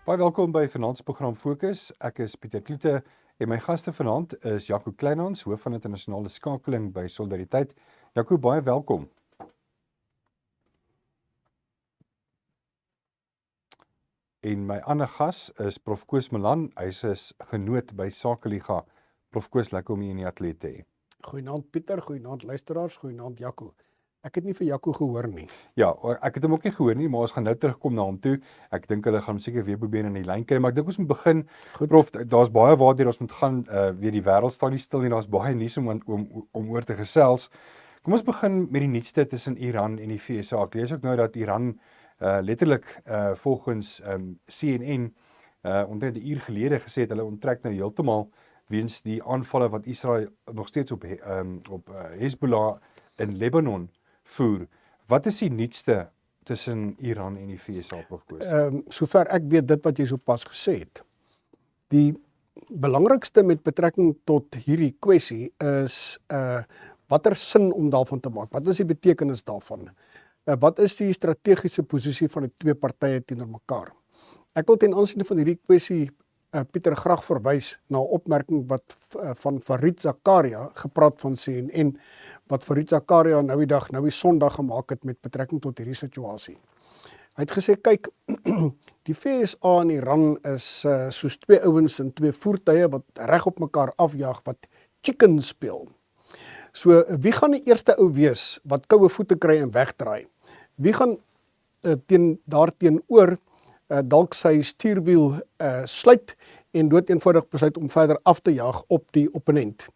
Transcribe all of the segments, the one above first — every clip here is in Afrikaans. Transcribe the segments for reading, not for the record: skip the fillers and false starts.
Baie welkom by vanaand se program Fokus. Ek is Pieter Kloete en my gaste vanaand is Jaco Kleinhans, hoof van internasionale skakeling by Solidariteit. Jaco, baie welkom. En my ander gas is Prof Koos Malan. Hy is genoot by Sakeliga. Prof Koos, lekker om hier in die ateljee te hê. Goeienaand Pieter, goeienaand luisteraars, goeienaand Jaco. Ek het nie vir Jaco gehoor nie. Ja, ek het hom ook nie gehoor nie, maar ons gaan nou terugkom na hom toe. Ek dink hulle gaan seker weer probeer in die lyn kry, maar ek dink ons moet begin. Goed. Prof, daar's baie waardeur ons moet gaan, weer die wêreld staan nie stil nie. Daar's baie nuus om oor te gesels. Kom ons begin met die nuutste tussen Iran en die VSA. Ek lees ook nou dat Iran letterlik volgens CNN omtrent 'n uur gelede gesê het hulle onttrek nou heeltemal weens die aanvalle wat Israel nog steeds op Hezbollah in Libanon voer. Wat is die nuutste tussen Iran en die VSA, Prof Koos? Sover ek weet dit wat jy sopas gesê het. Die belangrikste met betrekking tot hierdie kwessie is watter sin om daarvan te maak. Wat is die betekenis daarvan? Wat is die strategiese posisie van die twee partye teenoor mekaar? Ek wil ten aansien van hierdie kwessie Pieter graag verwys na 'n opmerking wat van Fareed Zakaria gepraat van CNN, wat Fareed Zakaria nou die Sondag gemaak het met betrekking tot hierdie situasie. Hy het gesê, kyk, die VSA en Iran is soos twee ouens in twee voertuie wat reg op mekaar afjaag, wat chicken speel. So, wie gaan die eerste ou wees wat koue voete kry en wegdraai? Wie gaan daarteenoor dalk sy stuurwiel sluit en doodeenvoudig besluit om verder af te jaag op die opponent?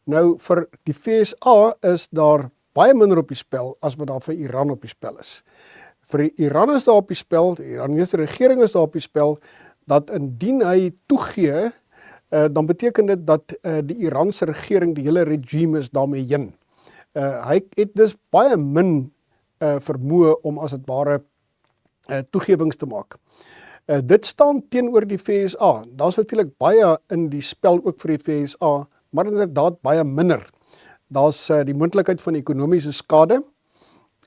Nou, vir die VSA is daar baie minder op die spel as wat daar vir Iran op die spel is. Vir Iran is daar op die spel, die Iranese regering is daar op die spel, dat indien hy toegee, dan beteken dit dat die Iranse regering, die hele regime is daarmee heen. Hy het dus baie min vermoë om as het ware toegewings te maak. Dit staan teenoor die VSA. Daar's natuurlik baie in die spel ook vir die VSA, maar inderdaad baie minder. Daar's die moontlikheid van ekonomiese skade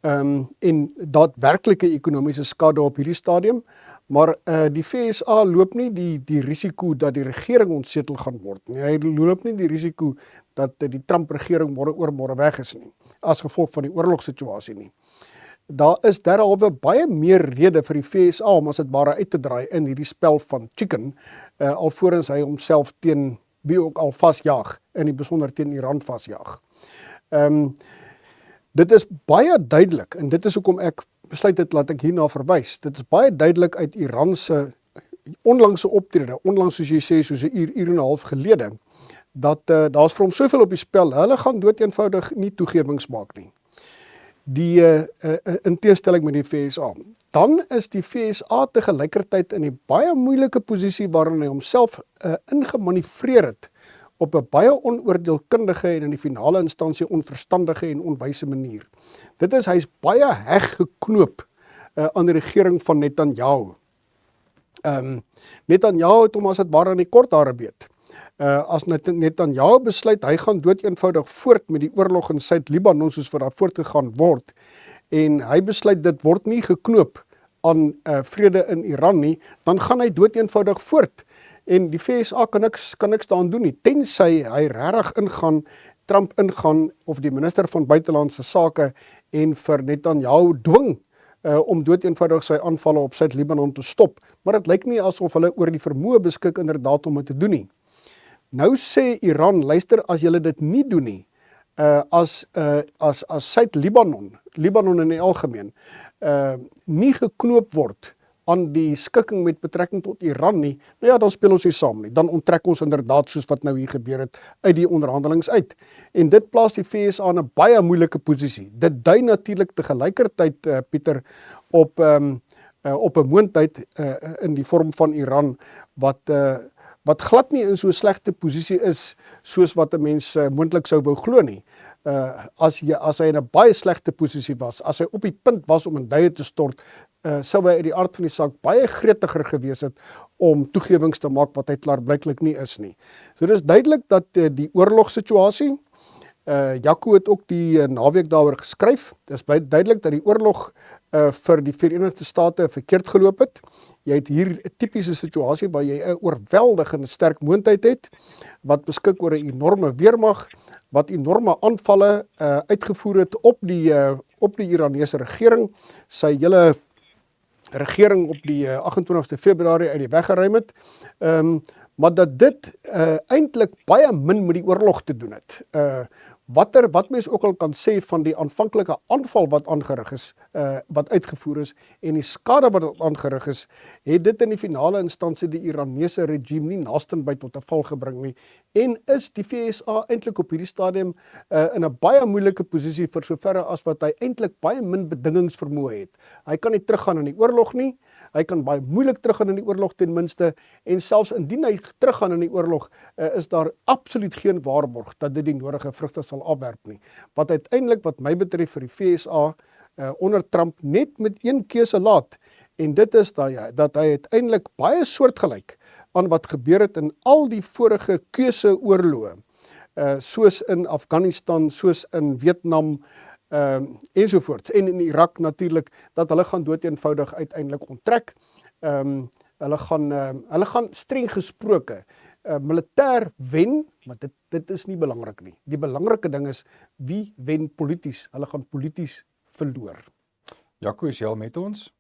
en daadwerklike ekonomiese skade op hierdie stadium, maar die VSA loop nie die risiko dat die regering ontsetel gaan word nie. Hy loop nie die risiko dat die Trump-regering môre weg is nie, as gevolg van die oorlogssituasie nie. Daar is derhalwe baie meer rede vir die VSA om as dit ware uit te draai in hierdie spel van chicken, alvorens hy homself teen wie ook al vasjaag, in die besonder teen Iran vasjaag. Dit is baie duidelik, en dit is hoekom ek besluit het, laat ek hierna verwys. Dit is baie duidelik uit Iran se onlangse optrede, onlangs soos jy sê, soos 'n uur en 'n half gelede, dat daar's vir hom soveel op die spel, hulle gaan doodeenvoudig nie toegewings maak nie. Die in teenstelling met die VSA. Dan is die VSA tegelykertyd in die baie moeilike posisie waarin hy homself ingemanoeuvreer het op 'n baie onoordeelkundige en in die finale instansie onverstandige en onwyse manier. Dit is, hy's baie heg geknoop aan die regering van Netanyahu. Netanyahu het hom as het ware in die kort hare beet. As Netanyahu besluit, hy gaan doodeenvoudig voort met die oorlog in Suid-Libanon soos wat daar voortgegaan word, en hy besluit dit word nie geknoop aan vrede in Iran nie, dan gaan hy doodeenvoudig voort. En die VSA kan niks daaraan doen nie, tensy hy regtig ingaan, Trump ingaan, of die minister van buitelandse sake, en vir Netanyahu dwing om doodeenvoudig sy aanvalle op Suid-Libanon te stop. Maar dit lyk nie asof hulle oor die vermoë beskik inderdaad om dit te doen nie. Nou sê Iran, luister, as julle dit nie doen nie, as Suid-Libanon, Libanon in die algemeen, nie geknoop word aan die skikking met betrekking tot Iran nie, nou ja, dan speel ons nie saam nie. Dan onttrek ons inderdaad, soos wat nou hier gebeur het, uit die onderhandelings uit. En dit plaas die VSA in 'n baie moeilike posisie. Dit dui natuurlik tegelykertyd, Pieter, op 'n moondheid in die vorm van Iran, wat glad nie in so 'n slegte posisie is, soos wat 'n mens moontlik sou wou glo nie. As hy in 'n baie slegte posisie was, as hy op die punt was om in duie te stort, sou hy uit die aard van die saak baie gretiger gewees het om toegewings te maak wat hy klaarblyklik nie is nie. So dis duidelik dat die oorlogssituasie Jaco het ook die naweek daaroor geskryf. Dit is duidelik dat die oorlog vir die Verenigde State verkeerd geloop het. Jy het hier 'n tipiese situasie waar jy 'n oorweldigende sterk moondheid het, wat beskik oor 'n enorme weermag, wat enorme aanvalle uitgevoer het op die Iranese regering, sy hele regering op die 28ste Februarie uit die weg geruim het, maar dat dit eintlik baie min met die oorlog te doen het. Wat mens ook al kan sê van die aanvanklike aanval wat aangerig is, wat uitgevoer is, en die skade wat aangerig is, het dit in die finale instansie die Iranese regime nie naastenby tot 'n val gebring nie, en is die VSA eintlik op hierdie stadium in 'n baie moeilike posisie vir soverre as wat hy eintlik baie min bedingingsvermoë het. Hy kan nie teruggaan in die oorlog nie, hy kan baie moeilik teruggaan in die oorlog ten minste, en selfs indien hy teruggaan in die oorlog, is daar absoluut geen waarborg dat dit die nodige vrugte sal afwerp nie. Wat uiteindelik, wat my betref, vir die VSA onder Trump net met een keuse laat, en dit is dat hy uiteindelik baie soortgelyk aan wat gebeur het in al die vorige keuseoorloë, soos in Afghanistan, soos in Vietnam, ensovoorts, en in Irak natuurlik, dat hulle gaan doeteenvoudig uiteindelik onttrek. Hulle gaan streng gesproke militêr wen, maar dit is nie belangrik nie. Die belangrike ding is, wie wen polities? Hulle gaan polities verloor. Jaco, is jy al met ons?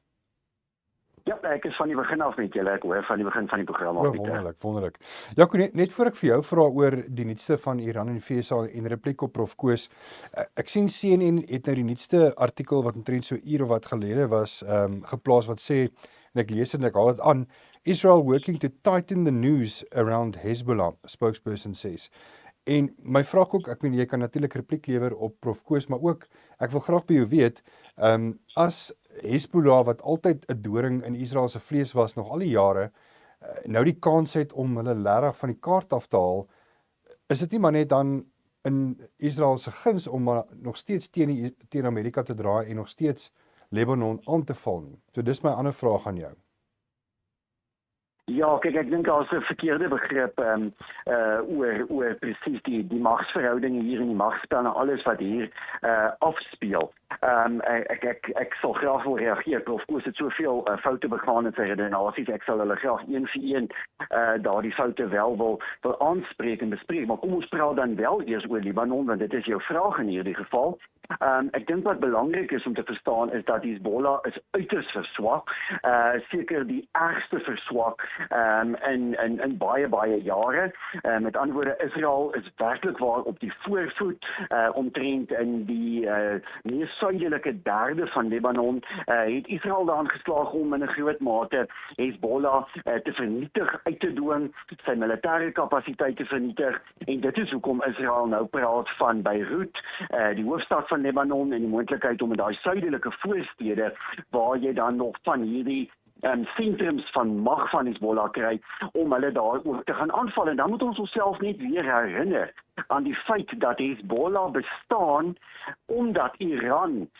Ja, ek is van die begin af met julle, ek hoor van die begin van die program af. Wonderlik. Jaco, net voor ek vir jou vra oor die nuutste van Iran en die VSA en repliek op Prof Koos, ek sien CNN het nou die nuutste artikel wat omtrent so 'n uur of wat gelede was, geplaas wat sê, en ek lees dit en ek haal dit aan, Israel working to tighten the news around Hezbollah, spokesperson says. En my vraag ook, ek meen jy kan natuurlik repliek lewer op Prof Koos, maar ook, ek wil graag by jou weet, as Hezbollah, wat altyd 'n doring in Israel se vlees was nog al die jare, nou die kans het om hulle regtig van die kaart af te haal, is dit nie maar net dan in Israel se guns om maar nog steeds teen Amerika te draai en nog steeds Libanon aan te val nie? So dis my ander vraag aan jou. Ja, kyk, ek dink daar's 'n verkeerde begrip oor presies die magsverhoudinge hier en die magspel en alles wat hier afspeel. Ek sal graag wil reageer, Prof Koos het soveel foute begaan in sy redenasies, ek sal hulle graag een vir een daardie foute wel wil aanspreek en bespreek, maar kom ons praat dan wel eers oor Libanon, want dit is jou vraag in hierdie geval. Ek dink wat belangrik is om te verstaan is dat Hezbollah is uiters verswak, seker die ergste verswak in baie jare. Met ander woorde, Israel is werklik waar op die voorvoet omtrent in die mees suidelike derde van Libanon, het Israel daarin geslaag om in 'n groot mate Hezbollah te vernietig, uit te dwing, sy militêre kapasiteit te vernietig, en dit is hoekom Israel nou praat van Beirut, die hoofstad van Libanon, en die moontlikheid om in daai suidelike voorstede, waar jy dan nog van hierdie sentrums van mag van Hezbollah kry, om hulle daar ook te gaan aanval. En dan moet ons onsself net weer herinner aan die feit dat Hezbollah bestaan omdat Iran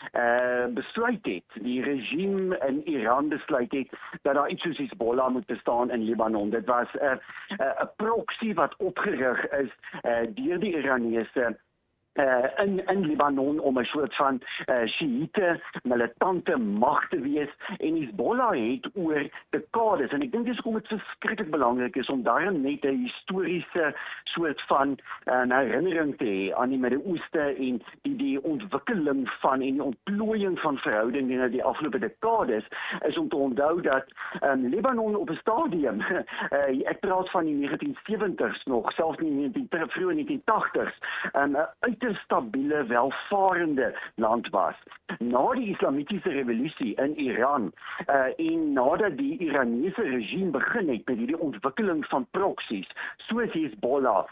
besluit het, die regime in Iran besluit het, dat daar iets soos Hezbollah moet bestaan in Libanon. Dit was 'n proxy wat opgerig is deur die Iranese in Libanon om 'n soort van Shiite militante mag te wees, en Hezbollah het oor dekades, en ek dink dis hoekom dit verskriklik belangrik is om daarin net 'n historiese soort van herinnering te hê aan die Midde-Ooste en die ontwikkeling van en die ontplooiing van verhoudinge in die afgelope dekades, is om te onthou dat Libanon op 'n stadium, ek praat van die 1970s nog, selfs nie vroeë 1980s, uiters stabiele, welvarende land was. Na die islamitiese revolusie in Iran en nadat die Iranese regime begin het met hierdie ontwikkeling van proksies, soos Hezbollah,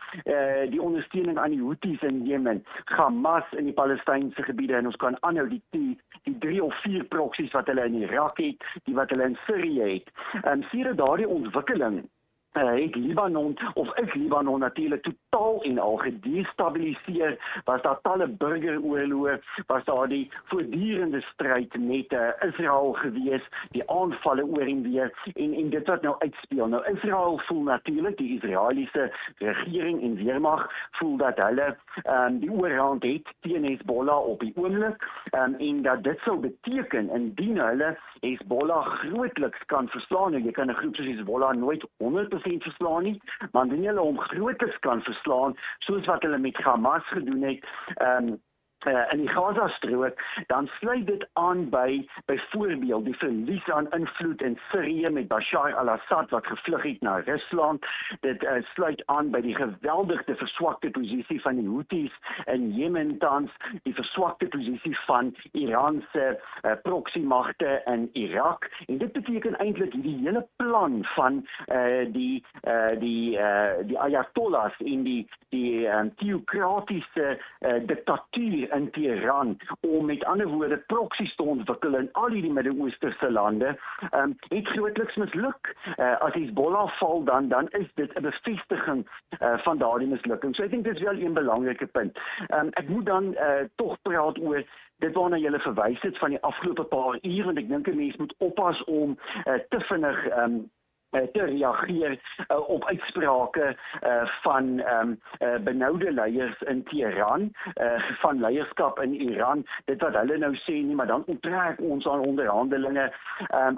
die ondersteuning aan die Houthis in Jemen, Hamas in die Palestynse gebiede, en ons kan aanhou die 3 of 4 proksies wat hulle in Irak het, die wat hulle in Sirië het. Sedert daardie ontwikkeling het Libanon, of is Libanon natuurlik totaal en al gedestabiliseer, was daar talle burgeroorloë, was daar die voortdurende stryd met Israel gewees, die aanvalle oor en weer, en dit wat nou uitspeel. Nou Israel voel natuurlik, die Israeliese regering en weermag voel dat hulle die oorhand het teen Hezbollah op die oomblik, en dat dit sou beteken indien hulle Hezbollah grootliks kan verslaan. Nou, jy kan 'n groep soos Hezbollah nooit 100% verslaan nie, maar indien hulle hom grootliks kan verslaan, soos wat hulle met Hamas gedoen het, in die Gaza-strook, dan sluit dit aan by byvoorbeeld die verlies aan invloed in Sirië met Bashar al-Assad wat gevlug het na Rusland. Dit sluit aan by die geweldige verswakte posisie van die Houthis in Jemen tans, die verswakte posisie van Iran se proxy-magte in Irak. En dit beteken eintlik die hele plan van die Ayatollahs en die theokratiese diktatuur in Teheran om met ander woorde proksies te ontwikkel in al hierdie Midde-Oosterse lande, het grootliks misluk. As Hezbollah val, dan is dit 'n bevestiging van daardie mislukking. So ek dink dit is wel 'n belangrike punt. Ek moet dan tog praat oor dit waarna jy verwys het van die afgelope paar uur, want ek dink 'n mens moet oppas om te vinnig te reageer op uitsprake van benoude leiers in Teheran, van leierskap in Iran, dit wat hulle nou sê nie, maar dan onttrek ons aan onderhandelinge,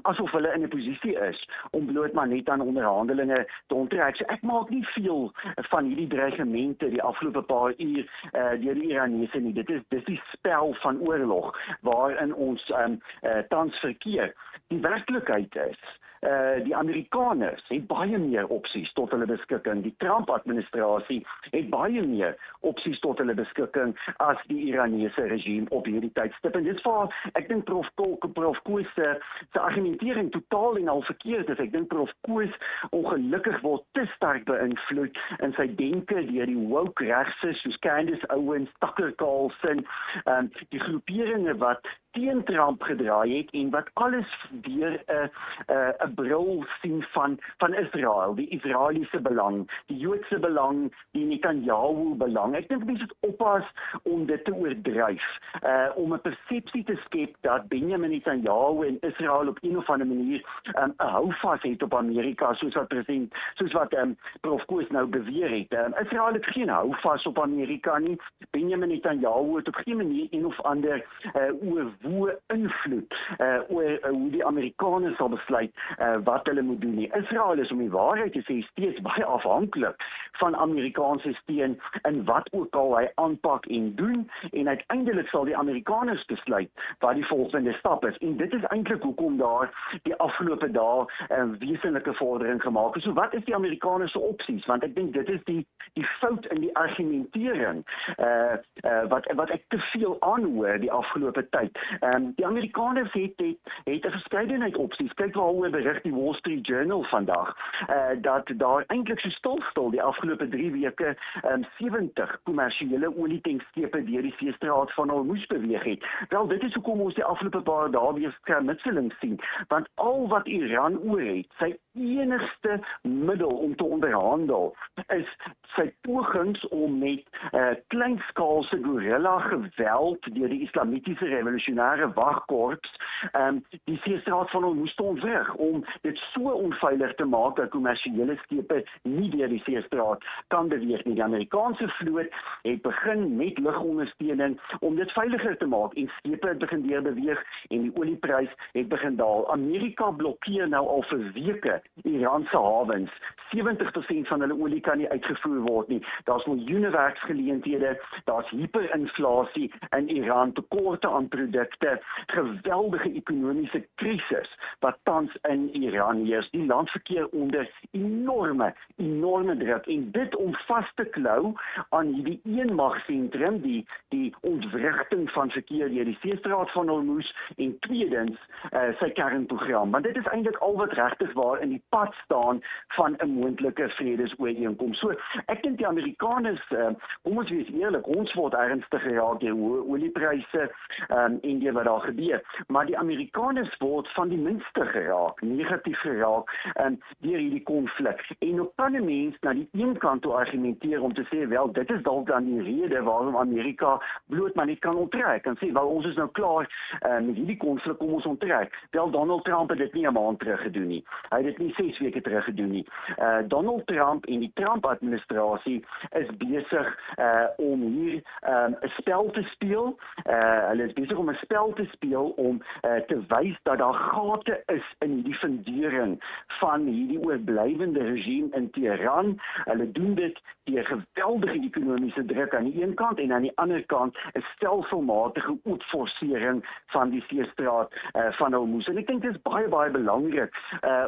asof hulle in 'n posisie is om bloot maar net aan onderhandelinge te onttrek. So ek maak nie veel van hierdie dreigemente die afgelope paar uur deur die Iranese nie. Dit is die spel van oorlog waarin ons tans verkeer. Die werklikheid is, die Amerikaners het baie meer opsies tot hulle beskikking. Die Trump-administrasie het baie meer opsies tot hulle beskikking as die Iranese regime op hierdie tydstip. En dit is waar, ek dink Prof Koos se argumentering totaal en al verkeerd is. Ek dink Prof Koos ongelukkig word te sterk beïnvloed in sy denke deur die woke regse soos Candace Owens, Tucker Carlson, die groeperinge wat teen Trump gedraai het en wat alles deur 'n bril sien van Israel, die Israeliese belang, die Joodse belang, die Netanyahu belang. Ek dink mense moet oppas om dit te oordryf, om 'n persepsie te skep dat Benjamin Netanyahu en Israel op een of ander manier 'n houvas het op Amerika, soos wat Prof Koos nou beweer het. Israel het geen houvas op Amerika nie. Benjamin Netanyahu het op geen manier een of ander oorwoe invloed oor hoe die Amerikaners sal besluit wat hulle moet doen nie. Israel is, om die waarheid te sê, steeds baie afhanklik van Amerikaanse steun in wat ook al hy aanpak en doen, en uiteindelik sal die Amerikaners besluit wat die volgende stap is. En dit is eintlik hoekom daar die afgelope dae 'n wesenlike vordering gemaak is. So wat is die Amerikaners opsies? Want ek dink dit is die fout in die argumentering wat ek te veel aanhoor die afgelope tyd. Die Amerikaners het 'n verskeidenheid opsies. Kyk waaroor berig die Wall Street Journal vandag, dat daar eintlik so stil die afgelope 3 weke 70 kommersiële olietankstepe deur die Seestraat van Hormuz beweeg het. Wel, dit is hoekom ons die afgelope paar dae weer skermutseling sien, want al wat Iran oor het, sy enigste middel om te onderhandel, is sy pogings om met kleinskaalse guerrilla geweld deur die Islamitiese Revolusionêre Wagkorps die Seestraat van Hormuz te ontwrig, om dit so onveilig te maak dat kommersiële skepe nie deur die Seestraat kan beweeg nie. Die Amerikaanse vloot het begin met lugondersteuning om dit veiliger te maak, en skepe het begin deur beweeg en die olieprys het begin daal. Amerika blokkeer nou al vir weke Iranse hawens. 70% van hulle olie kan nie uitgevoer word nie. Daar's miljoene werksgeleenthede, daar's hiperinflasie in Iran, tekorte aan produkte, geweldige ekonomiese krisis wat tans in Iran heers. Die land verkeer onder enorme druk, en dit om vas te klou aan hierdie eenmagsentrum, die ontwrigting van verkeer deur die Seestraat van Hormuz, en tweedens sy kernprogram. Want dit is eintlik al wat regtig waar in die pad staan van 'n moontlike vredesooreenkoms. So ek dink die Amerikaners, kom ons wees eerlik, ons word ernstig geraak deur hoë oliepryse en die wat daar gebeur. Maar die Amerikaners word van die minste geraak, negatief geraak deur hierdie konflik. En op kan 'n mens na die een kant toe argumenteer om te sê, wel, dit is dalk dan die rede waarom Amerika bloot maar nie kan onttrek. En sê, wel, ons is nou klaar met hierdie konflik, kom ons onttrek. Wel, Donald Trump het dit nie 'n maand terug gedoen nie. Hy het dit nie 6 weke terug gedoen nie. Donald Trump en die Trump-administrasie is besig om hier 'n spel te speel. Hulle is besig om 'n spel te speel om te wys dat daar gate is in hierdie fundering van hierdie oorblywende regime in Teheran. Hulle doen dit deur geweldige ekonomiese druk aan die een kant en aan die ander kant 'n stelselmatige uitforsering van die seestraat van Hormuz. En ek dink dit is baie, baie belangrik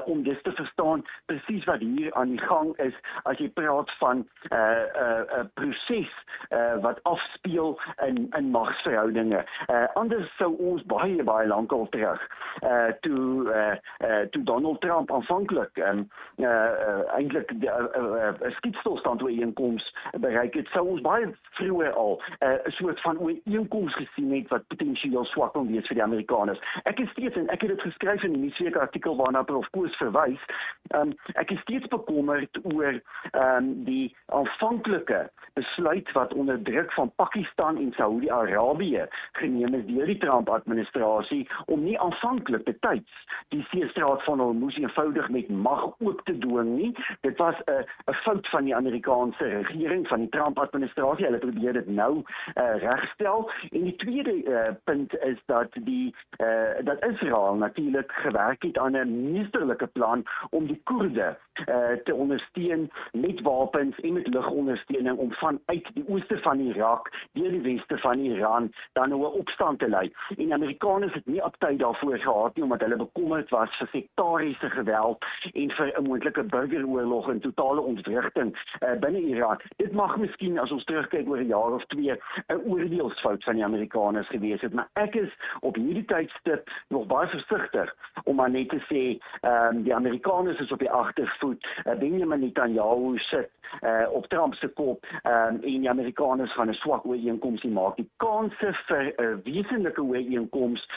om dit te verstaan presies wat hier aan die gang is as jy praat van 'n proses wat afspeel in magsverhoudinge. Anders sou ons baie, baie lank al terug toe Donald Trump aanvanklik eintlik 'n skietstilstand ooreenkoms bereik het, sou ons baie vroeër al 'n soort van ooreenkoms gesien het wat potensieel swak kon wees vir die Amerikaners. Ek is steeds, en ek het dit geskryf in die Nuusweek artikel waarna Prof Koos verwys, ek is steeds bekommerd oor die aanvanklike besluit wat onder druk van Pakistan en Saudi-Arabië geneem is deur die Trump-administrasie om nie aanvanklik betyds die seestraat van Hormuz eenvoudig met mag oop te dwing nie. Dit was 'n fout van die Amerikaanse regering, van die Trump-administrasie. Hulle probeer dit nou regstel. En die tweede punt is dat dat Israel natuurlik gewerk het aan 'n meesterlike plan om die Koerde te ondersteun met wapens en met lugondersteuning om vanuit die ooste van Irak deur die weste van Iran dan nou 'n opstand te lei. En die Amerikaners het nie aptyd daarvoor gehad nie, omdat hulle bekommerd was vir sektariese geweld en vir 'n moontlike burgeroorlog en totale ontwrigting binne Iran. Dit mag miskien, as ons terugkyk oor 'n jaar of 2, 'n oordeelsfout van die Amerikaners gewees het, maar ek is op hierdie tydstip nog baie versigtig om maar net te sê, die Amerikaners is op die agtervoet, Benjamin Netanyahu sit op Trump se kop en die Amerikaners gaan 'n swak ooreenkoms maak. Die kanse vir 'n wesenlike ooreenkoms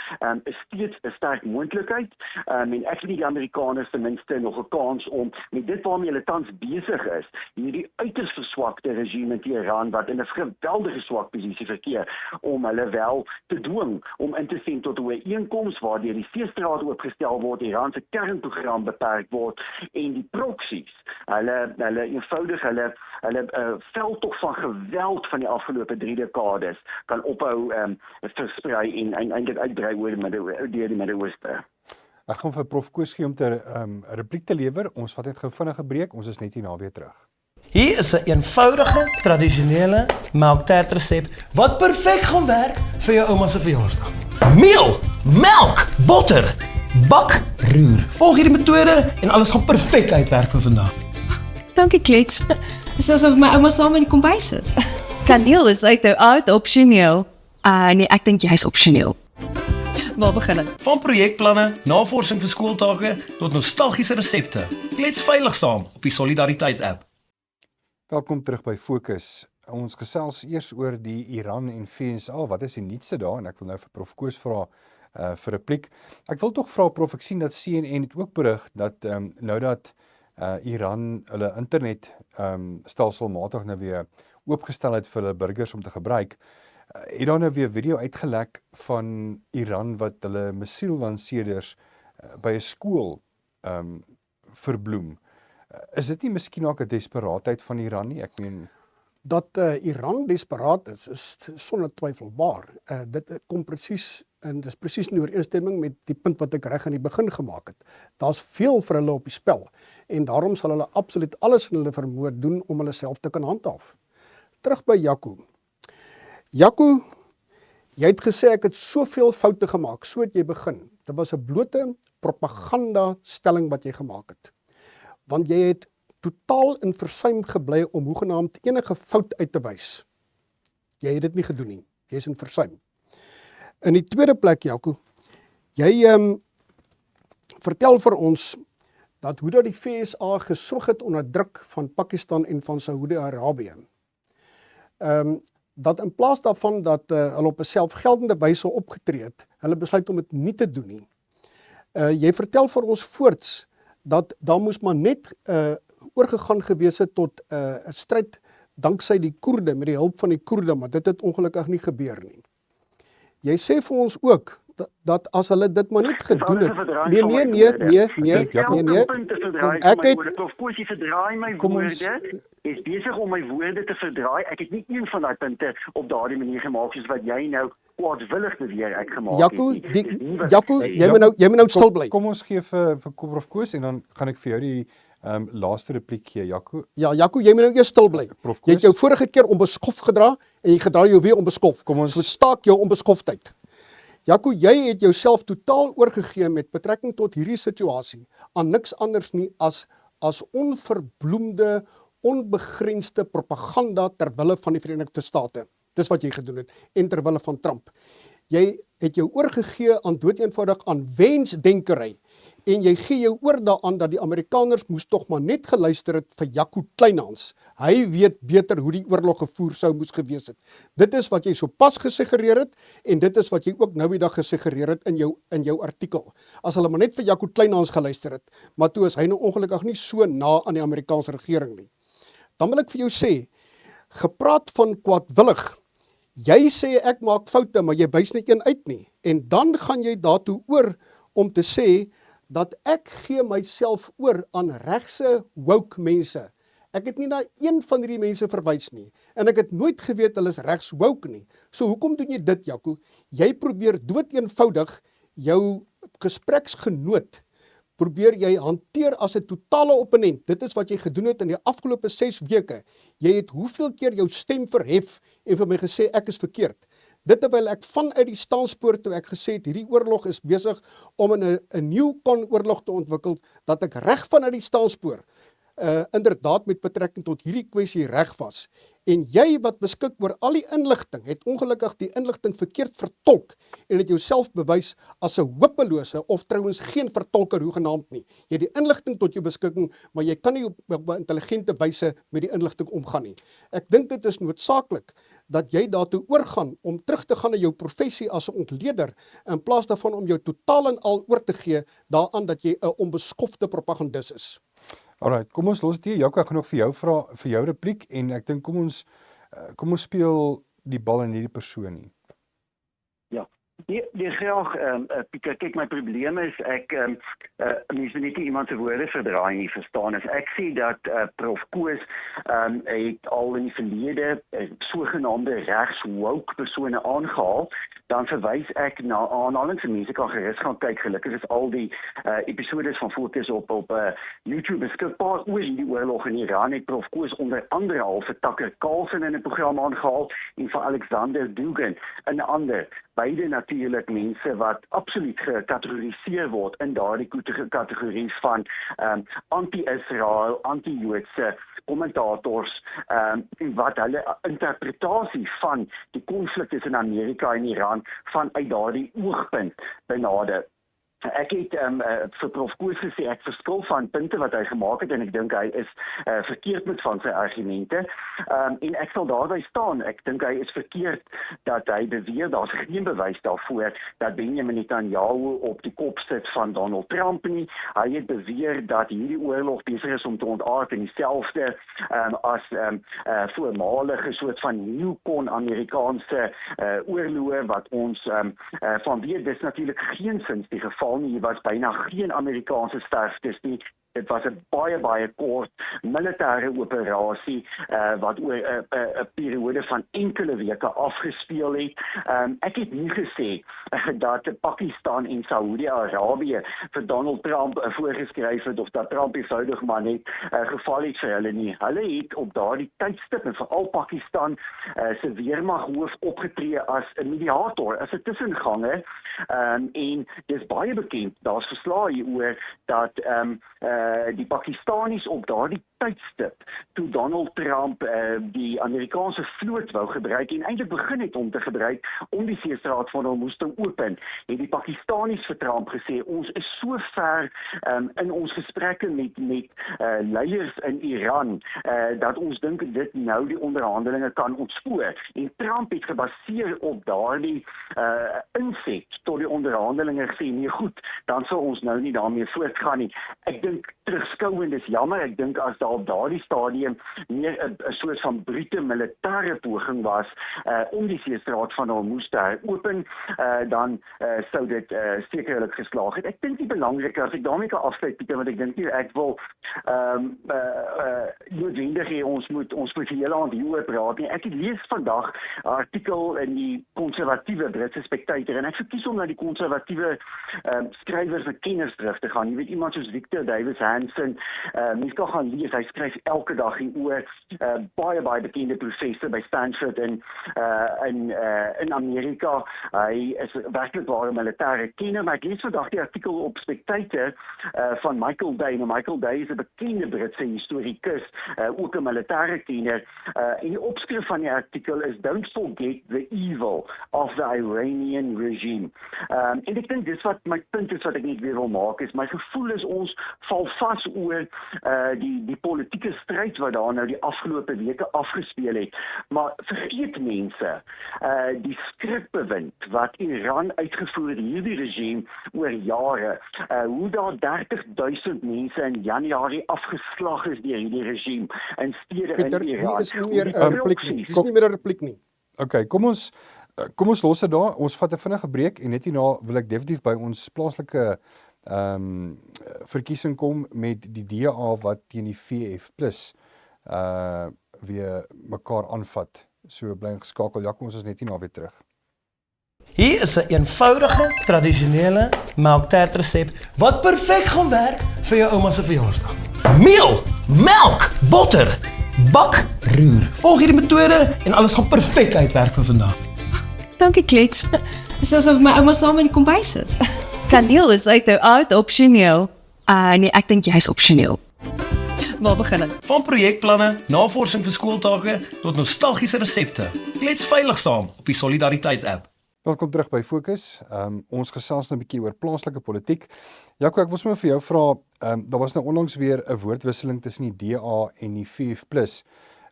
is steeds 'n sterk moontlikheid en ek sien die Amerikaners ten minste nog 'n kans om met dit waarmee hulle tans besig is, hierdie uiters verswakte regime in Iran wat in 'n geweldige swak posisie verkeer, om hulle wel te dwing om in te stem tot 'n ooreenkoms waardeur die seestraat oopgestel word, Iran se kernprogram beperk word en die proksies, hulle eenvoudig hulle veldtog van geweld van die afgelope 3 dekades kan ophou versprei en eintlik uitbrei oor die Midde-Ooste. Ek gaan vir Prof Koos gee om te 'n repliek te lewer. Ons vat net gou vinnige breek. Ons is net hierna weer terug. Hier is 'n eenvoudige, tradisionele melktert resep wat perfek gaan werk vir jou ouma se verjaarsdag. Meel, melk, botter, bak, roer. Volg hierdie metode en alles gaan perfek uitwerk vir vandag. Dankie klets. Dis asof my ouma saam in die kombuis is. Kaneel is uit opsioneel. Nee, ek dink jy's opsioneel. Waar begin ek? Van projekplanne, navorsing vir skooltake tot nostalgiese resepte. Klets veilig saam op die Solidariteit app. Welkom terug by Fokus. Ons gesels eers oor die Iran en VSA. Wat is die nuutste daar? En ek wil nou vir Prof Koos vra vir 'n repliek. Ek wil tog vra Prof, ek sien dat CNN het ook berig dat nou dat Iran hulle internet stelselmatig nou weer oopgestel het vir hulle burgers om te gebruik, het daar nou weer video uitgelek van Iran wat hulle missiellanseerders by 'n skool verbloem. Is dit nie miskien ook 'n desperaatheid van Iran nie? Ek meen Dat Iran desperaat is sonder twyfelbaar. Dit kom presies, en dis presies in ooreenstemming met die punt wat ek reg aan die begin gemaak het. Daar's veel vir hulle op die spel en daarom sal hulle absoluut alles in hulle vermoë doen om hulle self te kan handhaaf. Terug by Jaco. Jaco, jy het gesê ek het soveel foute gemaak, so het jy begin. Dit was 'n blote propaganda stelling wat jy gemaak het. Want jy het totaal in versuim gebly om hoegenaamd enige fout uit te wys. Jy het dit nie gedoen nie. Jy is in versuim. In die tweede plek, Jaco, jy vertel vir ons dat hoe dat die FSA gesorg het onder druk van Pakistan en van Saudi-Arabië. Dat in plaas daarvan dat hulle op 'n selfgeldende wyse opgetree het, hulle besluit om dit nie te doen nie. Jy vertel vir ons voorts dat daar moes maar net oorgegaan gewees het tot 'n stryd danksy die Koerde, met die hulp van die Koerde, maar dit het ongelukkig nie gebeur nie. Jy sê vir ons ook dat as hulle dit maar net gedoen het. Nee. Ek het Prof Koos, jy verdraai my woorde. Is besig om my woorde te verdraai. Ek het nie een van daai punte op daardie manier gemaak soos wat jy nou kwaadwillig beweer ek gemaak het. Jaco, jy moet nou stil bly. Kom ons gee vir Prof Koos en dan gaan ek vir jou die laaste repliek gee, Jaco. Ja, Jaco, jy moet nou eers stil bly. Jy het jou vorige keer onbeskof gedra en jy gedra jou weer onbeskof. So staak jou onbeskoftheid. Jaco, jy het jouself totaal oorgegee met betrekking tot hierdie situasie aan niks anders nie as onverbloemde, onbegrensde propaganda terwille van die Verenigde State. Dis wat jy gedoen het en terwille van Trump. Jy het jou oorgegee aan doeteenvoudig aan wensdenkery en jy gee jou oor daaraan dat die Amerikaners moes tog maar net geluister het vir Jaco Kleinhans. Hy weet beter hoe die oorlog gevoer sou moes gewees het. Dit is wat jy sopas gesuggereer het en dit is wat jy ook nou die dag gesuggereer het in jou artikel. As hulle maar net vir Jaco Kleinhans geluister het, maar toe is hy nou ongelukkig nie so na aan die Amerikaanse regering nie. Dan wil ek vir jou sê, gepraat van kwaadwillig, jy sê ek maak foute, maar jy wys net een uit nie. En dan gaan jy daartoe oor om te sê, dat ek gee myself oor aan regse woke mense. Ek het nie na een van hierdie mense verwys nie. En ek het nooit geweet hulle is regs woke nie. So hoekom doen jy dit, Jaco? Jy probeer doeteenvoudig jou gespreksgenoot probeer jy hanteer as 'n totale opponent. Dit is wat jy gedoen het in die afgelope 6 weke. Jy het hoeveel keer jou stem verhef en vir my gesê ek is verkeerd. Dit terwyl ek vanuit die staanspoor toe ek gesê het, hierdie oorlog is besig om in 'n nuwe oorlog te ontwikkel, dat ek reg vanuit die staanspoor inderdaad met betrekking tot hierdie kwessie reg was. En jy wat beskik oor al die inligting, het ongelukkig die inligting verkeerd vertolk en het jouself bewys as 'n hopelose of trouens geen vertolker hoegenaamd nie. Jy het die inligting tot jou beskikking, maar jy kan nie op 'n intelligente wyse met die inligting omgaan nie. Ek dink dit is noodsaaklik dat jy daartoe oorgaan om terug te gaan na jou professie as 'n ontleder in plaas daarvan om jou totaal en al oor te gee daaraan dat jy 'n onbeskofte propagandist is. Alright, kom ons los dit hier. Jaco, ek gaan nog vir jou vra vir jou repliek en ek dink kom ons speel die bal in hierdie persoon nie. Ja. Nee, graag, Pieter, kyk, my probleem is, mense moet nie iemand se woorde verdraai nie, verstaan, as ek sê dat Prof Koos het al in die verlede sogenaamde regs-woke persone aangehaal, dan verwys ek na aanhalings en mense kan gerus gaan kyk, gelukkig is al die episodes van Fokus op YouTube beskikbaar oor die oorlog in Iran, het Prof Koos onder andere al vir Tucker Carlson in 'n program aangehaal en vir Alexander Dugin in 'n ander, beide natuurlik mense wat absoluut gekategoriseer word in daardie kategorie van anti-Israel, anti-Joodse kommentators wat hulle interpretasie van die konflik tussen Amerika en Iran vanuit daardie oogpunt benader. Ek het vir Prof Koos gesê, ek verskil van punte wat hy gemaak het en ek dink hy is verkeerd met van sy argumente en ek sal daarby staan. Ek dink hy is verkeerd dat hy beweer, daar's geen bewys daarvoor dat Benjamin Netanyahu op die kop sit van Donald Trump nie. Hy het beweer dat hierdie oorlog besig is om te ontaard en dieselfde as voormalige soort van neokon-Amerikaanse oorloë wat ons van weet, dis natuurlik geensins die geval. Hier was byna geen Amerikaanse sterftes nie. Dit was 'n baie kort militêre operasie wat oor 'n periode van enkele weke afgespeel het. Ek het nie gesê dat Pakistan en Saudi-Arabië vir Donald Trump voorgeskryf het of dat Trump eenvoudig maar net geval het vir hulle nie. Hulle het op daardie tydstip en veral Pakistan se weermaghoof opgetree as 'n mediator, as 'n tussenganger en dis baie bekend. Daar's verslae hieroor dat die Pakistanis op daardie tydstip toe Donald Trump die Amerikaanse vloot wou gebruik en eintlik begin het om te gebruik om die seestraat van Hormuz te open, het die Pakistanis vir Trump gesê, ons is so ver in ons gesprekke met leiers in Iran, dat ons dink dit nou die onderhandelinge kan ontspoor. En Trump het gebaseer op daardie inset tot die onderhandelinge gesê, nee goed, dan sal ons nou nie daarmee voortgaan nie. Ek dink terugskouend is jammer, ek dink as daar op daardie stadium meer 'n soort van brute militêre poging was om die seestraat van Hormuz te heropen, dan sou dit sekerlik geslaag het. Ek dink die belangrike, as ek daarmee kan afsluit, Pieter, want ek dink nie ek wil noodwendig hê ons moet die hele aand hieroor praat nie. Ek het lees vandag 'n artikel in die konservatiewe Britse Spectator en ek verkies om na die konservatiewe skrywers en kenners terug te gaan. Jy weet, iemand soos Victor Davis Hanson, mens kan gaan lees, hy skryf elke dag hieroor, baie bekende professor by Stanford in Amerika. Hy is werklik ware militêre kenner, maar ek lees vandag die artikel op Spectator van Michael Day. Nou, Michael Day is 'n bekende Britse historikus, ook 'n militêre kenner, en die opskrif van die artikel is Don't forget the evil of the Iranian regime. En ek dink dis wat my punt is wat ek net weer wil maak, is my gevoel is ons val vas oor die politieke stryd wat daar nou die afgelope weke afgespeel het. Maar vergeet mense, die skrikbewind wat Iran uitgevoer het, hierdie regime oor jare, hoe daar 30.000 mense in Januarie afgeslag is deur hierdie regime in stede Peter, in Iran. Dis nie meer 'n repliek nie. Dis nie meer 'n repliek nie. Okay, kom ons los dit daar. Ons vat 'n vinnige breek en net hierna wil ek definitief by ons plaaslike verkiesing kom met die DA wat teen die VF+ weer mekaar aanvat. So bly geskakel. Ja, kom ons is net hierna weer terug. Hier is 'n eenvoudige, tradisionele melktertresep wat perfek gaan werk vir jou ouma se verjaarsdag. Meel, melk, botter, bak, roer. Volg hierdie metode en alles gaan perfek uitwerk vir vandag. Dankie klets. Dis asof my ouma saam in die kombuis is. Kaneel is uit opsioneel. Nee, ek dink jy's opsioneel. Waar begin ek? Van projekplanne, navorsing vir skooltake tot nostalgiese resepte. Klets veilig saam op die Solidariteit app. Welkom terug by Fokus. Ons gesels nou 'n bietjie oor plaaslike politiek. Jaco, ek wil sommer vir jou vra, daar was nou onlangs weer 'n woordwisseling tussen die DA en die VF+.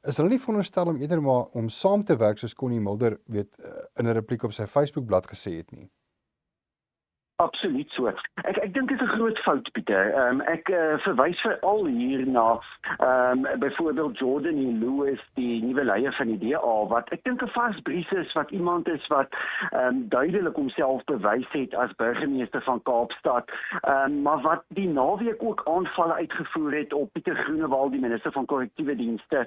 Is hulle nie veronderstel om eerder maar om saam te werk soos Connie Mulder in 'n repliek op sy Facebookblad gesê het nie? Absoluut so. Ek dink dit is 'n groot fout, Pieter. Ek verwys veral hier na byvoorbeeld Jordan E. Lewis, die nuwe leier van die DA, wat ek dink 'n vars bries is, wat iemand is wat duidelik homself bewys het as burgemeester van Kaapstad, maar wat die naweek ook aanvalle uitgevoer het op Pieter Groenewald, die minister van korrektiewe dienste.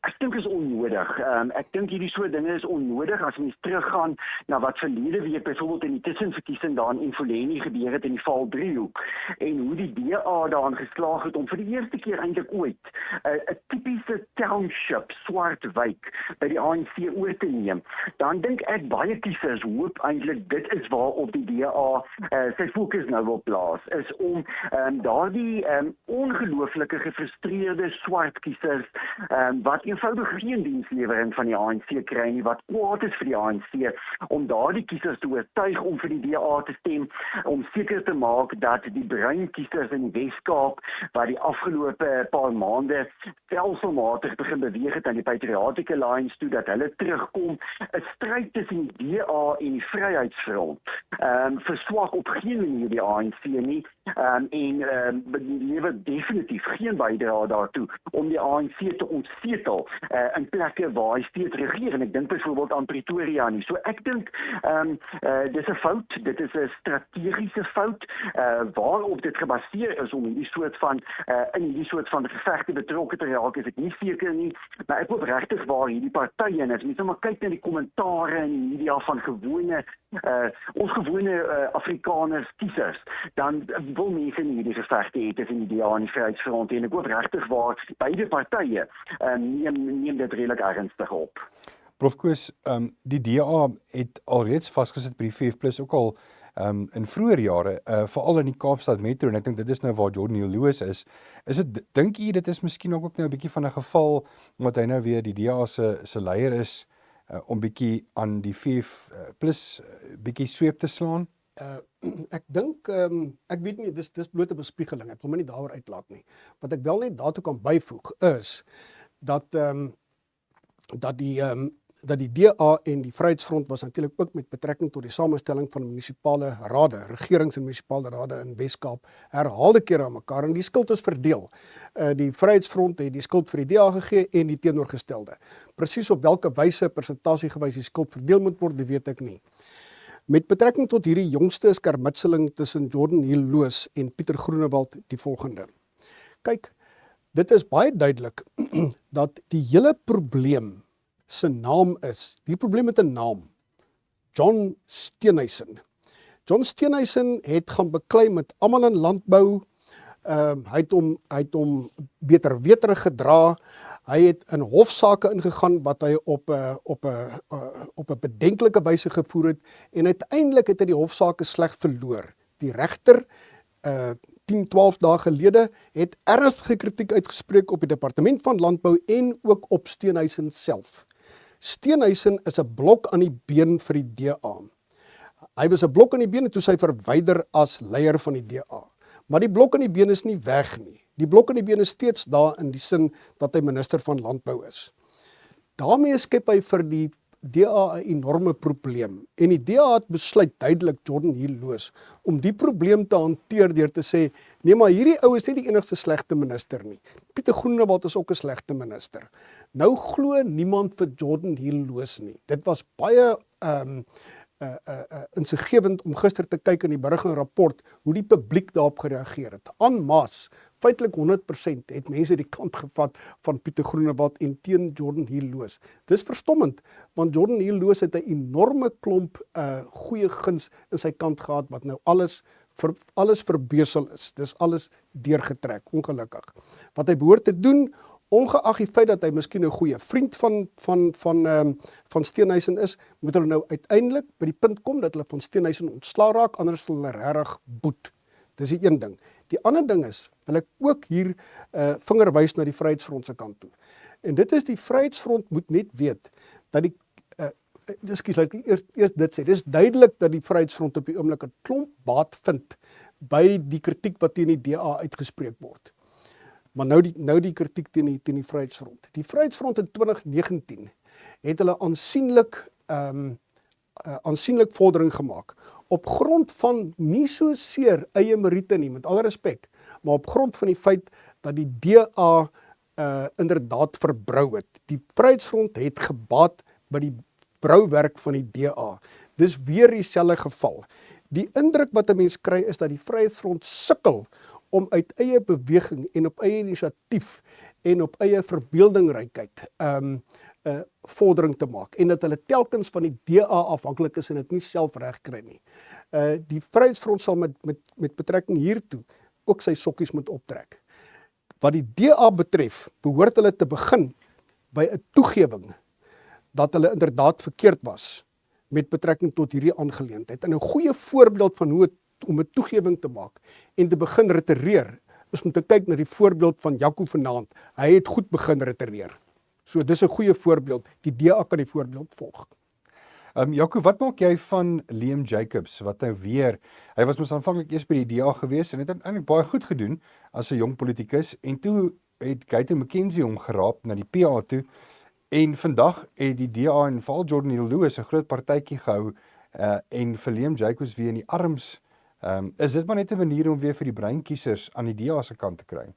Ek dink is onnodig. Ek dink hierdie soort dinge is onnodig as mens teruggaan na wat verlede week byvoorbeeld in die tussenverkiesing daar in Foleni gebeur het in die Val Driehoek en hoe die DA daarin geslaag het om vir die eerste keer eintlik ooit 'n tipiese township swart wijk by die ANC oor te neem. Dan dink ek baie kiesers hoop eintlik dit is waarop die DA sy fokus nou wil plaas, is om daardie ongelooflike gefrustreerde swart kiesers wat eenvoudig geen dienslewering van die ANC kry nie, wat kwaad is vir die ANC, om daardie kiesers te oortuig om vir die DA te stem, om seker te maak dat die bruin kiesers in die Weskaap, wat die afgelope paar maande stelselmatig begin beweeg het aan die Patriotic Alliance toe, dat hulle terugkom. 'n Stryd tussen die DA en die Vryheidsfront verswak op geen manier die ANC nie, en lewer definitief geen bydrae daartoe om die ANC te ontsetel in plekke waar hy steeds regeer, en ek dink byvoorbeeld aan Pretoria nie. So ek dink dis 'n fout, dit is 'n strategiese fout, waarop dit gebaseer is om in hierdie soort van gevegte betrokke te raak, is ek nie seker nie, maar ek hoop regtig waar hierdie partye, en as mens maar kyk na die kommentare in die media van ons gewone Afrikaners kiesers, dan wil mense nie hierdie gevegte hê tussen die DA en die Vryheidsfront, en ek hoop regtig waar beide partye neem dit redelik ernstig op. Prof Koos, die DA het alreeds vasgesit by die VF+ ook al in vroeër jare, veral in die Kaapstad Metro, en ek dink dit is nou waar Jordan Hill-Lewis is dit, dink u dit is miskien ook nou 'n bietjie van 'n geval, omdat hy nou weer die DA se leier is, om bietjie aan die VF plus bietjie sweep te slaan? Ek dink, ek weet nie, dis bloot 'n bespiegeling, ek wil my nie daaroor uitlaat nie. Wat ek wel net daartoe kan byvoeg is, dat die DA en die Vryheidsfront was natuurlik ook met betrekking tot die samestelling van munisipale rade, regerings- en munisipale rade in Wes-Kaap, herhaalde kere aan mekaar, en die skuld is verdeel. Die Vryheidsfront het die skuld vir die DA gegee en die teenoorgestelde. Presies op watter wyse persentasiegewys die skuld verdeel moet word, weet ek nie. Met betrekking tot hierdie jongste skermutseling tussen Jordan Hill-Lewis en Pieter Groenewald die volgende. Kyk, dit is baie duidelik dat die hele probleem se naam is, die probleem met 'n naam, John Steenhuisen. John Steenhuisen het gaan beklei met almal in landbou, hy het hom beter weterig gedra, hy het in hofsaake ingegaan wat hy op 'n bedenklike wyse gevoer het, en uiteindelik het hy die hofsaake sleg verloor. Die regter 10-12 dae gelede het ernstige kritiek uitgespreek op die Departement van Landbou en ook op Steenhuisen self. Steenhuisen is 'n blok aan die been vir die DA. Hy was 'n blok aan die been en toe hy verwyder as leier van die DA. Maar die blok aan die been is nie weg nie. Die blok aan die been is steeds daar in die sin dat hy minister van Landbou is. Daarmee skep hy vir die DA 'n enorme probleem. En die DA het besluit duidelik, Jordan Hill-Lewis, om die probleem te hanteer deur te sê, nee, maar hierdie ou is nie die enigste slegte minister nie. Pieter Groenewald is ook 'n slegte minister. Nou glo niemand vir Jordan Hill-Lewis nie. Dit was baie insiggewend om gister te kyk in die burgerrapport hoe die publiek daarop gereageer het. En masse, feitelik 100% het mense die kant gevat van Pieter Groenewald en teen Jordan Hill-Lewis. Dis verstommend, want Jordan Hill-Lewis het 'n enorme klomp goeie guns in sy kant gehad wat nou alles verbeusel is. Dis alles deurgetrek, ongelukkig. Wat hy behoort te doen, ongeag die feit dat hy miskien 'n goeie vriend van Steenhuisen is, moet hulle nou uiteindelik by die punt kom dat hulle van Steenhuisen ontslaa raak, anders sal hulle regtig boet. Dis die een ding. Die ander ding is, wil ek ook hier vinger wys na die Vryheidsfront se kant toe. En dit is, die Vryheidsfront moet net weet dat die laat ek eers dit sê. Dis duidelik dat die Vryheidsfront op die oomblik 'n klomp baat vind by die kritiek wat teen die DA uitgespreek word. Maar nou die kritiek teen die Vryheidsfront. Die Vryheidsfront in 2019 het hulle aansienlik vordering gemaak op grond van nie so seer eie meriete nie, met alle respek, maar op grond van die feit dat die DA inderdaad verbrou het. Die Vryheidsfront het gebaat by die brouwerk van die DA. Dis weer dieselfde geval. Die indruk wat 'n mens kry is dat die Vryheidsfront sukkel om uit eie beweging en op eie inisiatief en op eie verbeeldingrykheid vordering te maak, en dat hulle telkens van die DA afhanklik is en dit nie self reg kry nie. Die Vryheidsfront sal met betrekking hiertoe ook sy sokkies moet optrek. Wat die DA betref, behoort hulle te begin by 'n toegewing dat hulle inderdaad verkeerd was met betrekking tot hierdie aangeleentheid. En 'n goeie voorbeeld van hoe om 'n toegewing te maak en te begin retireer, is om te kyk na die voorbeeld van Jaco vanaand. Hy het goed begin retireer. So dis 'n goeie voorbeeld. Die DA kan die voorbeeld volg. Jaco, wat maak jy van Liam Jacobs, wat nou weer, hy was mos aanvanklik eers by die DA gewees en het eintlik baie goed gedoen as 'n jong politikus, en toe het Gayton McKenzie hom geraap na die PA toe, en vandag het die DA en veral Jordan Hill-Lewis 'n groot partytjie gehou, en vir Liam Jacobs weer in die arms. Is dit maar net 'n manier om weer vir die breinkiesers aan die DA se kant te kry?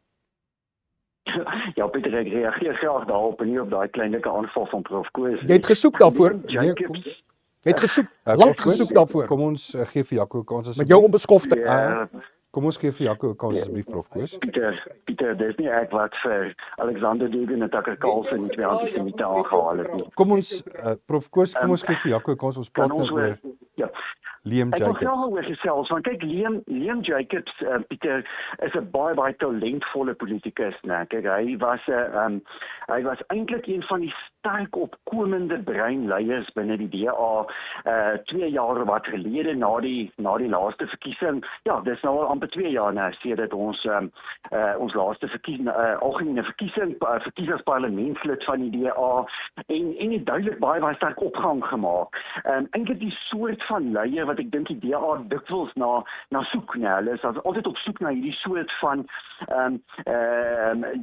Ja, Pieter, ek reageer graag daarop en nie op daai kleinlike aanval van Prof Koos. Jy het gesoek daarvoor. Jacobs, Jy het gesoek, lank gesoek daarvoor. Kom ons gee vir Jaco 'n kans Met jou onbeskofte. Kom ons gee vir Jaco 'n kans asseblief, Prof Koos. Pieter, dis nie ek wat vir Alexander Duggan en Tucker Carlson en twee antisemite aangehaal het nie. Kom ons Prof Koos, kom ons gee vir Jaco 'n kans, ons praat nou oor. Ja. Liam Ek wil Jacobs. graag oor gesels want kyk Liam Jacobs Pieter is 'n baie talentvolle politikus, né? Kyk hy was eintlik een van die sterk opkomende breinleiers binne die DA 2 jaar wat gelede na die laaste verkiesing. Ja, dis nou al amper 2 jaar nou sedert ons laaste algemene verkiesing verkies as parlementslid van die DA en het duidelik baie sterk opgang gemaak. Eintlik die soort van leier wat ek dink die DA dikwels na soek, né? Hulle is altyd op soek na hierdie soort van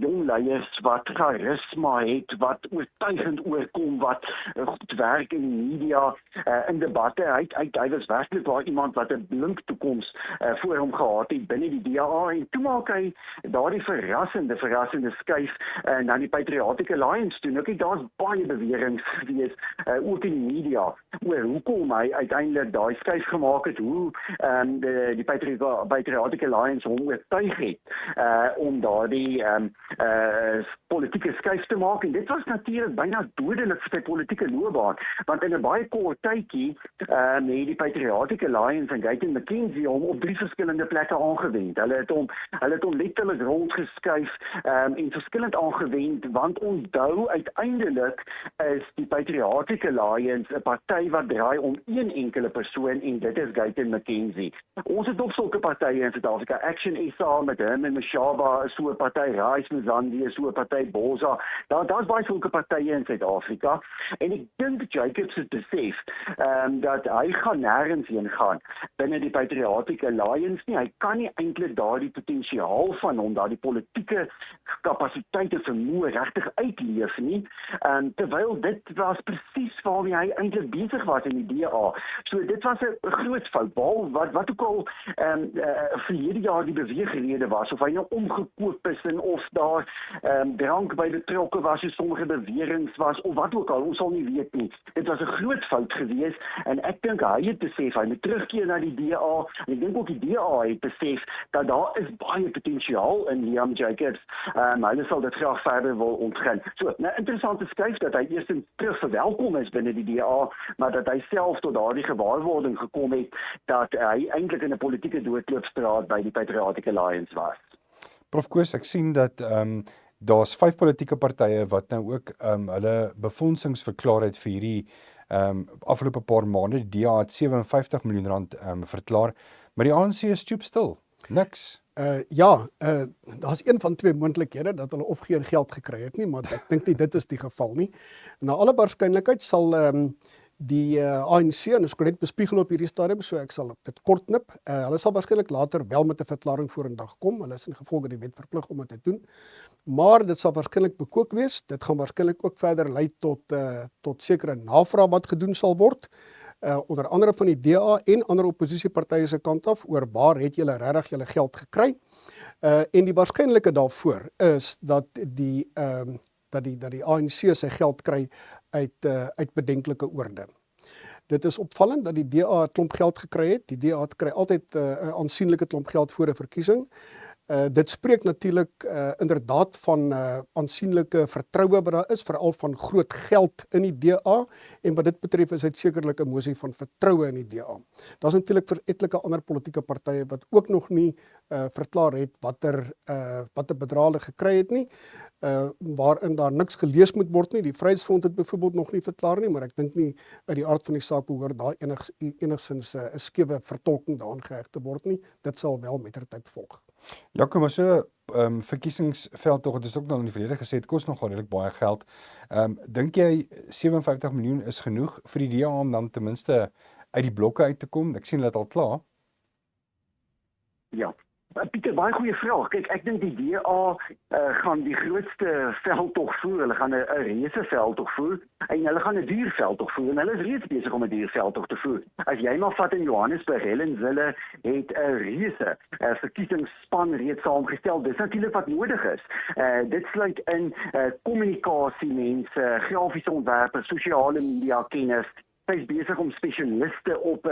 jong leiers wat charisma het, wat oortuigend oorkom, wat goed werk in die media, in debatte. Hy was werklik waar iemand wat 'n blink toekoms voor hom gehad het binne die DA en toe maak hy daardie verrassende skuif na die Patriotic Alliance toe. Nou kyk, daar's baie beweringe gewees ook in die media oor hoekom hy uiteindelik daai skuif gemaak het, hoe die Patriotic Alliance hom oortuig het om daardie politieke skuif te maak en dit was natuurlik byna dodelik vir sy politieke loopbaan, want in 'n baie kort tydjie het die Patriotic Alliance en Gayton McKenzie hom op 3 verskillende plekke aangewend. Hulle het hom letterlik rondgeskuif en verskillend aangewend, want onthou uiteindelik is die Patriotic Alliance 'n party wat draai om een enkele persoon en dit is Gayton McKenzie. Ons het nog sulke partye in Suid-Afrika, Action SA met Herman Mashaba, so 'n party, Rise Mzansi, so 'n party, Boza. Daar's baie sulke partye in Suid-Afrika en ek dink Jacobs het besef dat hy gaan nêrens heen gaan binne die Patriotic Alliance nie. Hy kan nie eintlik daardie potensiaal van hom, daardie politieke kapasiteite vermoë regtig uitleef nie. Terwyl dit was presies waarmee hy eintlik besig was in die DA. So dit was 'n groot fout. Wat ook al verlede jaar die beweegrede was, of hy nou omgekoop is en of daar drank by betrokke was, of sommige beweringe was, of wat ook al, ons sal nie weet nie. Dit was 'n groot fout gewees en ek dink hy het besef, hy moet terugkeer na die DA, en ek dink ook die DA het besef dat daar is baie potensiaal in Liam Jacobs. Hulle sal dit graag verder wil ontgin. So, nou interessante skuif dat hy eerstens terug verwelkom is binne die DA, maar dat hy self tot daardie gewaarwording gekom het dat hy eintlik in 'n politieke doodloopstraat by die Patriotic Alliance was. Prof Koos, ek sien dat daar's 5 politieke partye wat nou ook hulle befondsings verklaar het vir hierdie afgelope paar maande. Die DA het 57 miljoen rand verklaar, maar die ANC is stoepstil. Niks. Daar's een van 2 moontlikhede dat hulle of geen geld gekry het nie, maar ek dink nie dit is die geval nie. Na alle waarskynlikheid sal die ANC, en ons kan net bespiegel op hierdie stadium, so ek sal dit kort knip. Hulle sal waarskynlik later wel met 'n verklaring vorendag kom. Hulle is in gevolge die wet verplig om dit te doen. Maar dit sal waarskynlik bekook wees. Dit gaan waarskynlik ook verder lei tot sekere navraag wat gedoen sal word. Onder andere van die DA en ander oppositiepartye se kant af oor waar het julle regtig julle geld gekry. En die waarskynlike daarvoor is dat die ANC sy geld kry uit bedenklike oorde. Dit is opvallend dat die DA 'n klomp geld gekry het. Die DA kry altyd 'n aansienlike klomp geld voor 'n verkiesing. Dit spreek natuurlik inderdaad van aansienlike vertroue wat daar is, veral van groot geld in die DA, en wat dit betref is dit sekerlik 'n mosie van vertroue in die DA. Daar's natuurlik vir etlike ander politieke partye wat ook nog nie verklaar het watter bedrae hulle gekry het nie, waarin daar niks gelees moet word nie. Die Vryheidsfront het byvoorbeeld nog nie verklaar nie, maar ek dink nie uit die aard van die saak behoort daar enigstens 'n skewe vertolking daaraan geheg te word nie. Dit sal wel mettertyd volg. Ja, kom maar so verkiesingsveld tog, het is ook nog in die verlede gesê, het kos nogal redelik baie geld. Dink jy 57 miljoen is genoeg vir die DA om dan ten minste uit die blokke uit te kom? Ek sien dit al klaar. Ja. Pieter, baie goeie vraag. Kyk, ek dink die DA gaan die grootste veldtog voer. Hulle gaan 'n reuse veldtog voer en hulle gaan 'n duur veldtog voer en hulle is reeds besig om 'n duur veldtog te voer. As jy maar vat in Johannesburg, Helen Zille het 'n reuse verkiesingsspan reeds saamgestel. Dis natuurlik wat nodig is. Dit sluit in kommunikasiemense, grafiese ontwerpers, sosiale media kennis. Hy is besig om spesialiste op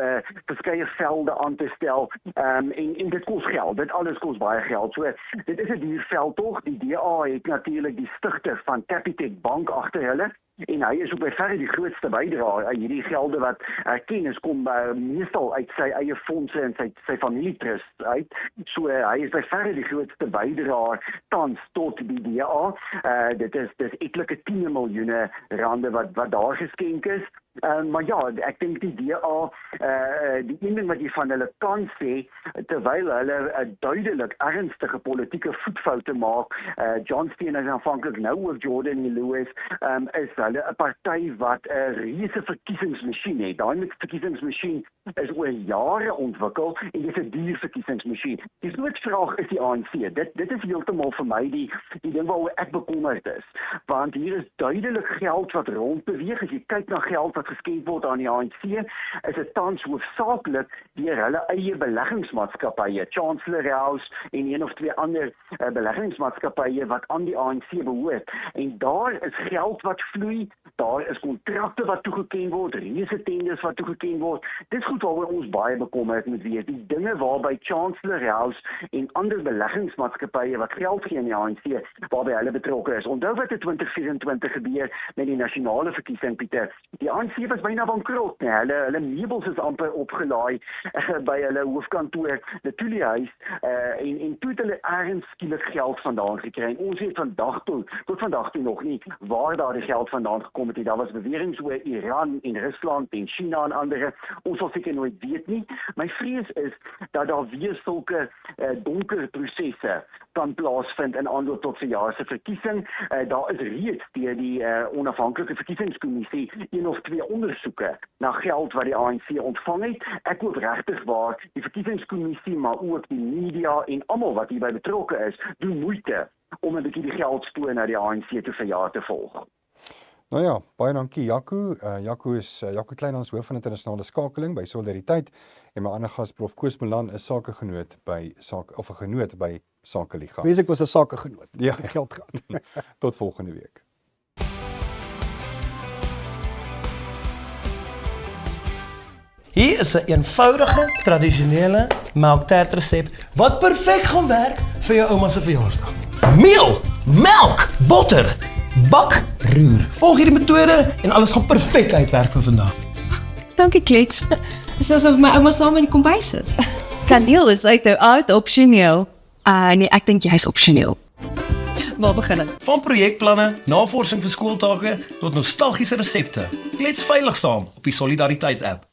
verskeie velde aan te stel en dit kos geld. Dit alles kos baie geld. So dit is 'n duur veldtog. Die DA het natuurlik die stigter van Capitec Bank agter hulle. en hy is op by verre die grootste bydraer aan hierdie gelde wat kennis kom meestal uit sy eie fondse en sy familietrust uit. So hy is by verre die grootste bydraer tans tot die DA. Dit is etlike 10 miljoene rande wat daar geskenk is. Maar ja, ek dink die DA, die een ding wat jy van hulle kan sê, terwyl hulle duidelik ernstige politieke voetfoute maak, John Steen is aanvanklik nou oor Jordan Lewis, is hulle 'n party wat 'n reuse verkiesingsmasjien het. Daai verkiesingsmasjien is oor jare ontwikkel en dit is 'n duur verkiesingsmasjien. Die groot vraag is die ANC. Dit is heeltemal vir my die ding waaroor ek bekommerd is. Want hier is duidelik geld wat rondbeweeg. As jy kyk na geld wat geskenk word aan die ANC, is dit tans hoofsaaklik deur hulle eie beleggingsmaatskappye, Chancellor House en een of twee ander beleggingsmaatskappye wat aan die ANC behoort. En daar is geld wat vloei, daar is kontrakte wat toegeken word, reuse tenders wat toegeken word. Dis goed waaroor ons baie bekommerd moet wees. Die dinge waarby Chancellor House en ander beleggingsmaatskappye wat geld gee aan die ANC, waarby hulle betrokke is. Onthou wat in 2024 gebeur met die nasionale verkiesing, Pieter. Die ANC was byna bankrot, nee. Hulle meubels is amper opgelaai by hulle hoofkantoor, die Tuliehuis, en toe het hulle ergens skielik geld vandaan gekry. En ons weet tot vandag toe nog nie waar daar die geld vandaan gekom het. Daar was beweringe oor Iran en Rusland en China en ander. Ons sal seker nooit weet nie. My vrees is dat daar weer sulke donker prosesse kan plaasvind in aanloop tot verjaar se verkiesing. Daar is reeds deur die onafhanklike verkiesingskommissie 1 of 2 ondersoeke na geld wat die ANC ontvang het. Ek hoop regtig waar die verkiesingskommissie, maar ook die media en almal wat hierby betrokke is, doen moeite om 'n bietjie die geldspoor na die ANC te verjaar te volg. Nou ja, baie dankie Jaco. Jaco Kleinhans, hoof van internasionale skakeling by Solidariteit, en my ander gas Prof Koos Milan is sakegenoot by genoot by Sakeliga. Wees ek was 'n sakegenoot. Ja. Ek het geld gehad. Tot volgende week. Hier is 'n eenvoudige, tradisionele melktertresep wat perfek gaan werk vir jou ouma se verjaarsdag. Meel, melk, botter, bak, roer. Volg hierdie metode en alles gaan perfek uitwerk vir vandag. Dankie klets. Dis asof my ouma saam in die kombuis is. Kaneel is uit opsioneel. Nee, ek dink jy's opsioneel. Waar begin ek? Van projekplanne, navorsing vir skooltake tot nostalgiese resepte. Klets veilig saam op die Solidariteit app.